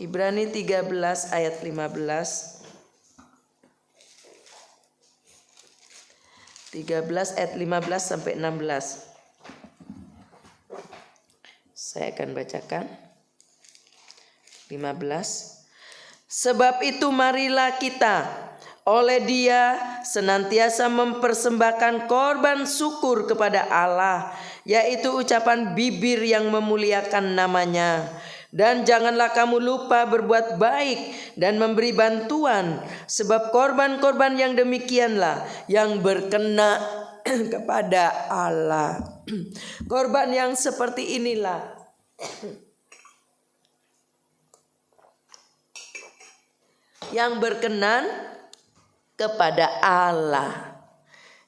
Ibrani 13 ayat 15. 13 ayat 15 sampai 16. Saya akan bacakan 15. Sebab itu marilah kita oleh Dia senantiasa mempersembahkan korban syukur kepada Allah, yaitu ucapan bibir yang memuliakan nama-Nya. Dan janganlah kamu lupa berbuat baik dan memberi bantuan, sebab korban-korban yang demikianlah yang berkenan kepada Allah. Korban yang seperti inilah yang berkenan kepada Allah.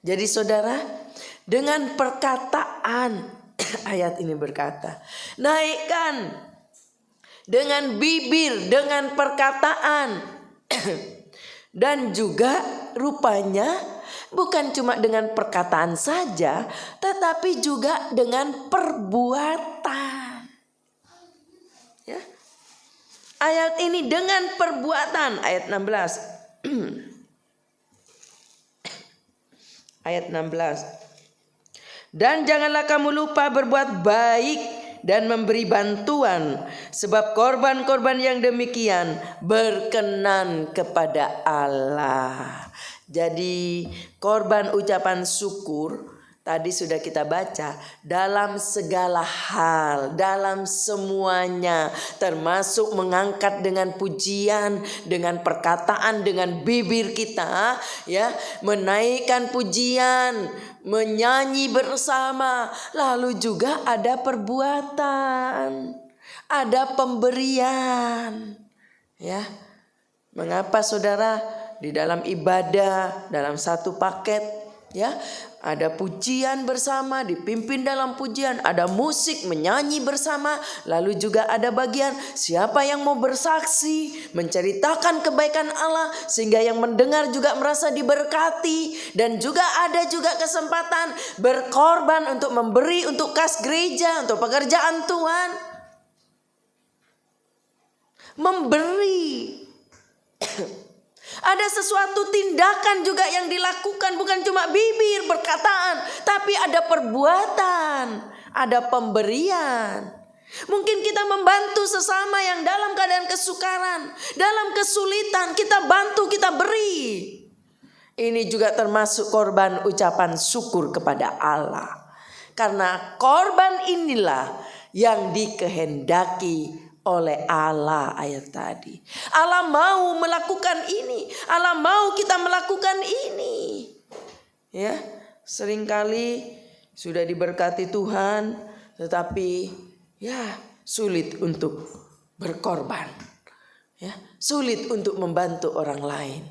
Jadi saudara, dengan perkataan ayat ini berkata, naikkan dengan bibir, dengan perkataan. Dan juga rupanya bukan cuma dengan perkataan saja, tetapi juga dengan perbuatan. Ya. Ayat ini dengan perbuatan, ayat 16. Ayat 16. Dan janganlah kamu lupa berbuat baik dan memberi bantuan, sebab korban-korban yang demikian berkenan kepada Allah. Jadi korban ucapan syukur Tadi sudah kita baca, dalam segala hal, dalam semuanya, termasuk mengangkat dengan pujian, dengan perkataan, dengan bibir kita, ya, menaikkan pujian, menyanyi bersama, lalu juga ada perbuatan, ada pemberian, ya. Mengapa saudara di dalam ibadah, dalam satu paket, ya, ada pujian bersama, dipimpin dalam pujian, ada musik, menyanyi bersama, lalu juga ada bagian siapa yang mau bersaksi, menceritakan kebaikan Allah sehingga yang mendengar juga merasa diberkati, dan juga ada juga kesempatan berkorban untuk memberi untuk kas gereja, untuk pekerjaan Tuhan. Memberi. Ada sesuatu tindakan juga yang dilakukan, bukan cuma bibir perkataan, tapi ada perbuatan, ada pemberian. Mungkin kita membantu sesama yang dalam keadaan kesukaran, dalam kesulitan, kita bantu, kita beri. Ini juga termasuk korban ucapan syukur kepada Allah. Karena korban inilah yang dikehendaki oleh Allah ayat tadi. Allah mau melakukan ini. Allah mau kita melakukan ini. Ya, seringkali sudah diberkati Tuhan, tetapi ya sulit untuk berkorban. Ya, sulit untuk membantu orang lain.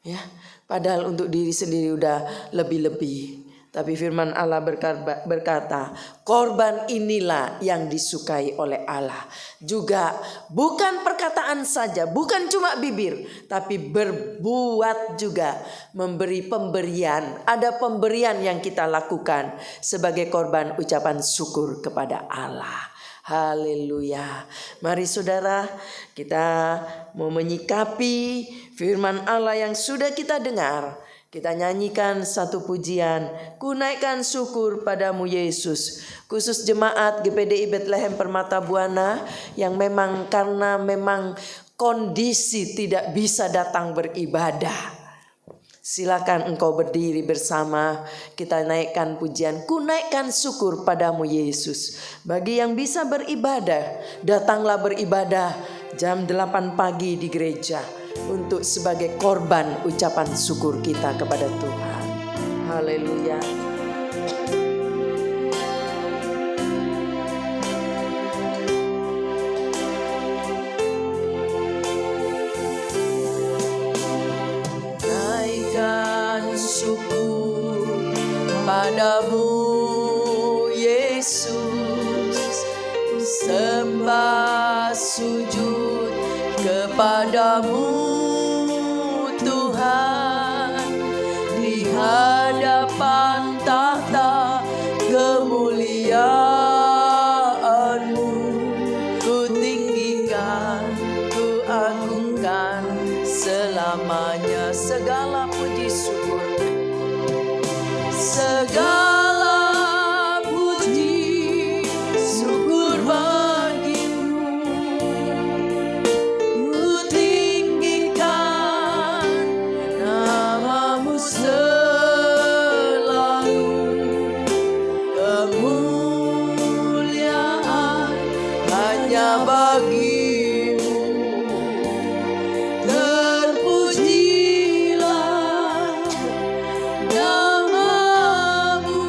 Ya, padahal untuk diri sendiri udah lebih-lebih. Tapi firman Allah berkata, korban inilah yang disukai oleh Allah. Juga bukan perkataan saja, bukan cuma bibir, tapi berbuat juga, memberi pemberian. Ada pemberian yang kita lakukan sebagai korban ucapan syukur kepada Allah. Haleluya. Mari saudara, kita mau menyikapi firman Allah yang sudah kita dengar. Kita nyanyikan satu pujian, ku naikkan syukur padamu Yesus. Khusus jemaat GPDI Bethlehem Permata Buana yang memang karena memang kondisi tidak bisa datang beribadah. Silakan engkau berdiri bersama, kita naikkan pujian, ku naikkan syukur padamu Yesus. Bagi yang bisa beribadah, datanglah beribadah jam 8 pagi di gereja. Untuk sebagai korban ucapan syukur kita kepada Tuhan. Haleluya. Naikkan syukur padamu Yesus, sembah sujud kepadamu Tuhan, di hadapan tahta kemuliaan-Mu, ku tinggikan, ku agungkan selamanya. Segala puji syukur, segala puji syukur bagimu. Terpujilah namamu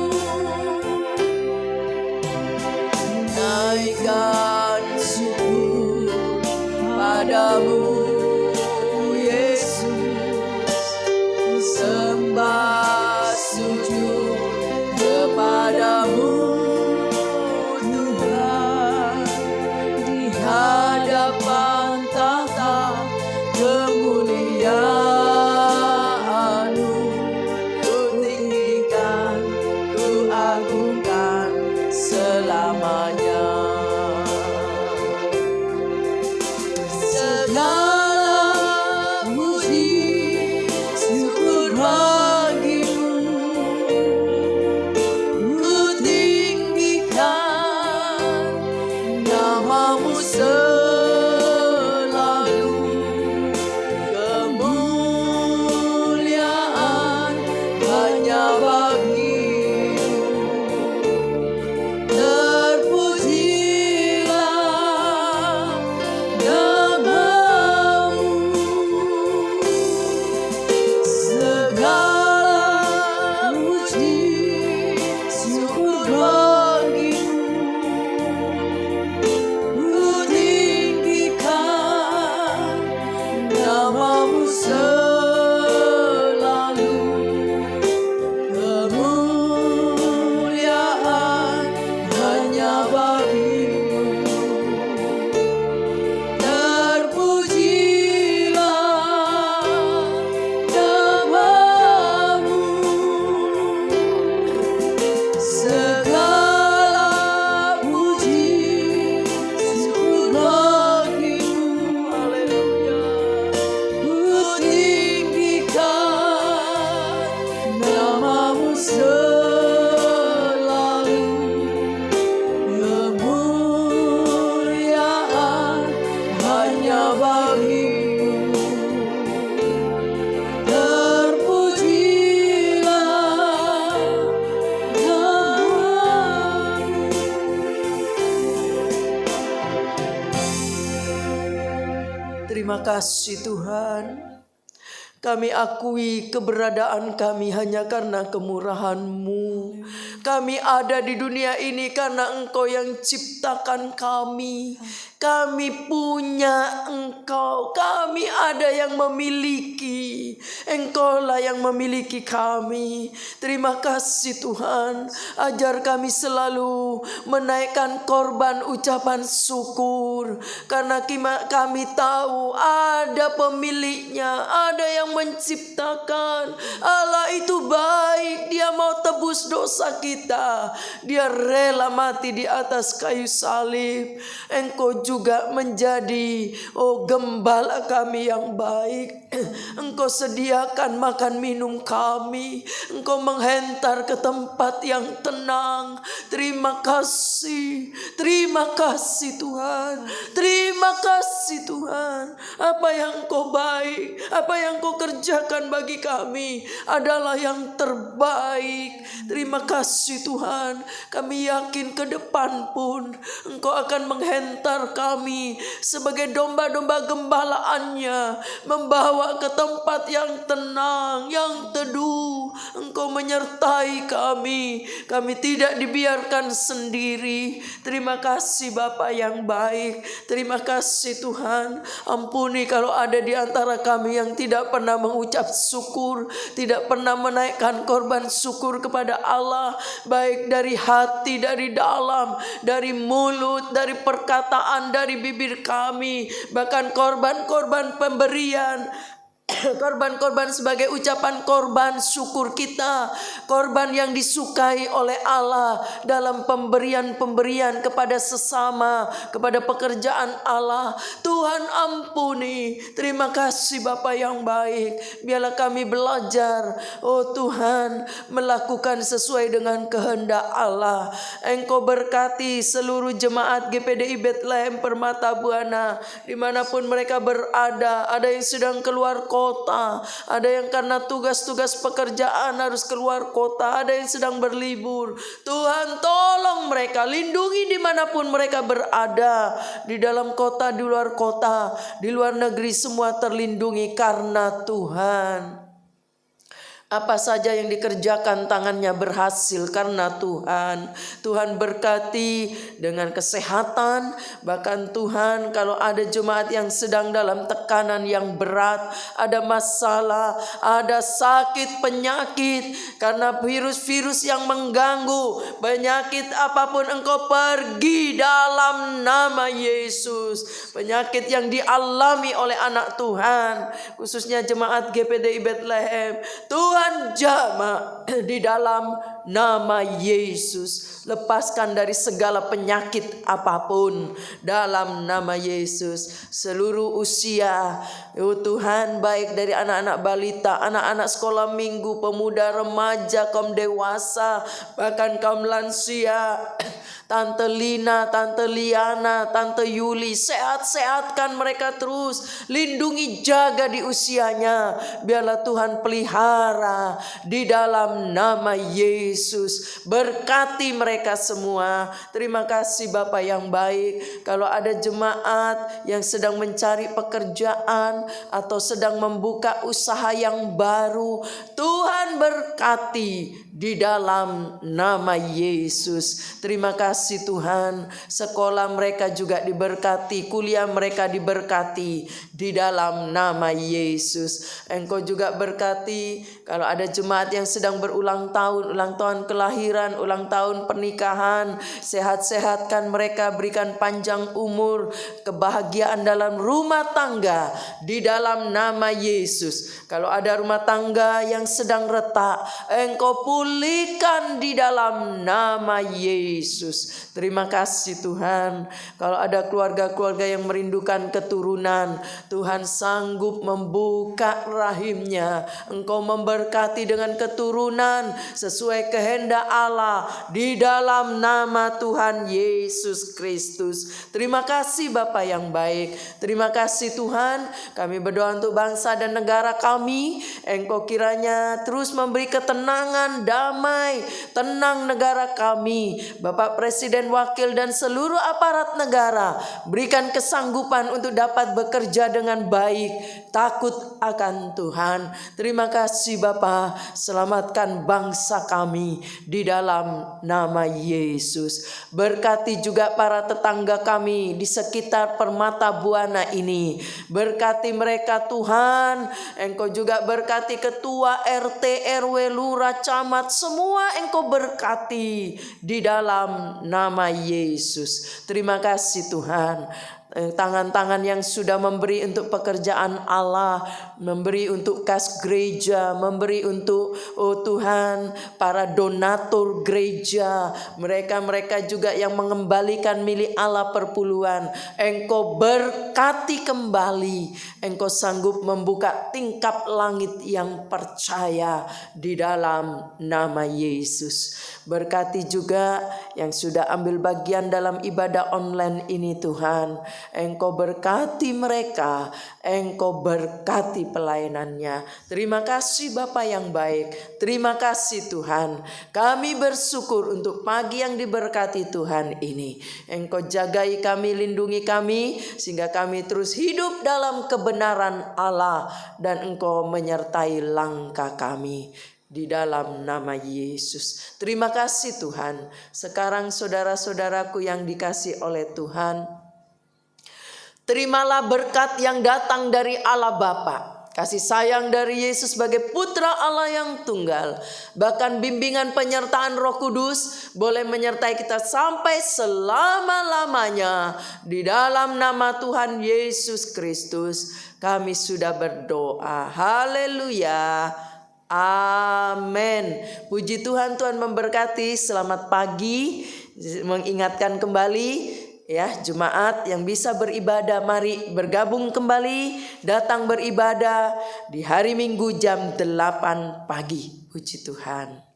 Terima kasih Tuhan. Kami akui keberadaan kami hanya karena kemurahan-Mu. Kami ada di dunia ini karena Engkau yang ciptakan kami. Kami punya Engkau. Kami ada yang memiliki. Engkaulah yang memiliki kami. Terima kasih Tuhan. Ajar kami selalu menaikkan korban ucapan syukur. Karena kami tahu ada pemiliknya. Ada yang menciptakan. Allah itu baik. Dia mau tebus dosa kita. Dia rela mati di atas kayu salib. Engkau juga menjadi gembala kami yang baik. Engkau sediakan makan minum kami. Engkau menghentar ke tempat yang tenang. Terima kasih. Terima kasih Tuhan. Terima kasih Tuhan. Apa yang Engkau baik, apa yang Engkau kerjakan bagi kami adalah yang terbaik. Terima kasih Tuhan. Kami yakin ke depan pun Engkau akan menghentar kami sebagai domba-domba gembalaannya, membawa ke tempat yang tenang, yang teduh. Engkau menyertai kami. Kami tidak dibiarkan sendiri. Terima kasih Bapa yang baik. Terima kasih Tuhan. Ampuni kalau ada di antara kami yang tidak pernah mengucap syukur, tidak pernah menaikkan korban syukur kepada Allah, baik dari hati, dari dalam, dari mulut, dari perkataan, dari bibir kami, bahkan korban-korban pemberian. Korban-korban sebagai ucapan korban syukur kita, korban yang disukai oleh Allah dalam pemberian-pemberian kepada sesama, kepada pekerjaan Allah. Tuhan ampuni. Terima kasih Bapa yang baik. Biarlah kami belajar, oh Tuhan, melakukan sesuai dengan kehendak Allah. Engkau berkati seluruh jemaat GPDI Bethlehem Permata Buana dimanapun mereka berada. Ada yang sedang keluar kota, ada yang karena tugas-tugas pekerjaan harus keluar kota, ada yang sedang berlibur. Tuhan tolong mereka, lindungi dimanapun mereka berada, di dalam kota, di luar kota, di luar negeri, semua terlindungi karena Tuhan. Apa saja yang dikerjakan tangannya berhasil karena Tuhan. Tuhan berkati dengan kesehatan. Bahkan Tuhan, kalau ada jemaat yang sedang dalam tekanan yang berat, ada masalah, ada sakit, penyakit, karena virus-virus yang mengganggu, penyakit apapun Engkau pergi dalam nama Yesus. Penyakit yang dialami oleh anak Tuhan, khususnya jemaat GPDI Bethlehem, Tuhan jamah di dalam nama Yesus. Lepaskan dari segala penyakit apapun dalam nama Yesus. Seluruh usia, oh Tuhan, baik dari anak-anak balita, anak-anak sekolah minggu, pemuda, remaja, kaum dewasa, bahkan kaum lansia, Tante Lina, Tante Liana, Tante Yuli, sehat-sehatkan mereka terus. Lindungi, jaga di usianya. Biarlah Tuhan pelihara di dalam nama Yesus. Berkati mereka semua. Terima kasih Bapa yang baik. Kalau ada jemaat yang sedang mencari pekerjaan atau sedang membuka usaha yang baru, Tuhan berkati di dalam nama Yesus. Terima kasih Tuhan. Sekolah mereka juga diberkati, kuliah mereka diberkati di dalam nama Yesus. Engkau juga berkati kalau ada jemaat yang sedang berulang tahun, ulang tahun kelahiran, ulang tahun pernikahan, sehat-sehatkan mereka, berikan panjang umur, kebahagiaan dalam rumah tangga di dalam nama Yesus. Kalau ada rumah tangga yang sedang retak, Engkau pulihkan di dalam nama Yesus. Terima kasih Tuhan. Kalau ada keluarga-keluarga yang merindukan keturunan, Tuhan sanggup membuka rahimnya. Engkau memberkati dengan keturunan sesuai kehendak Allah di dalam nama Tuhan Yesus Kristus. Terima kasih Bapa yang baik. Terima kasih Tuhan. Kami berdoa untuk bangsa dan negara kami. Engkau kiranya terus memberi ketenangan, damai, tenang negara kami. Bapak Presiden, Wakil dan seluruh aparat negara, berikan kesanggupan untuk dapat bekerja dengan baik, takut akan Tuhan. Terima kasih Bapa, selamatkan bangsa kami di dalam nama Yesus. Berkati juga para tetangga kami di sekitar Permata Buana ini. Berkati mereka Tuhan. Engkau juga berkati ketua RT, RW, lurah, camat, semua Engkau berkati di dalam nama Yesus. Terima kasih Tuhan. Tangan-tangan yang sudah memberi untuk pekerjaan Allah, memberi untuk kas gereja, memberi untuk Tuhan para donatur gereja, mereka juga yang mengembalikan milik Allah perpuluhan, Engkau berkati kembali. Engkau sanggup membuka tingkap langit yang percaya di dalam nama Yesus. Berkati juga yang sudah ambil bagian dalam ibadah online ini Tuhan. Engkau berkati mereka, Engkau berkati pelayanannya. Terima kasih Bapa yang baik. Terima kasih Tuhan. Kami bersyukur untuk pagi yang diberkati Tuhan ini. Engkau jagai kami, lindungi kami, sehingga kami terus hidup dalam kebenaran Allah, dan Engkau menyertai langkah kami. Di dalam nama Yesus. Terima kasih Tuhan. Sekarang saudara-saudaraku yang dikasih oleh Tuhan, terimalah berkat yang datang dari Allah Bapa, kasih sayang dari Yesus sebagai putra Allah yang tunggal, bahkan bimbingan penyertaan Roh Kudus boleh menyertai kita sampai selama-lamanya. Di dalam nama Tuhan Yesus Kristus kami sudah berdoa. Haleluya. Amin. Puji Tuhan, Tuhan memberkati. Selamat pagi. Mengingatkan kembali ya, jemaat yang bisa beribadah, mari bergabung kembali, datang beribadah di hari Minggu jam 8 pagi. Puji Tuhan.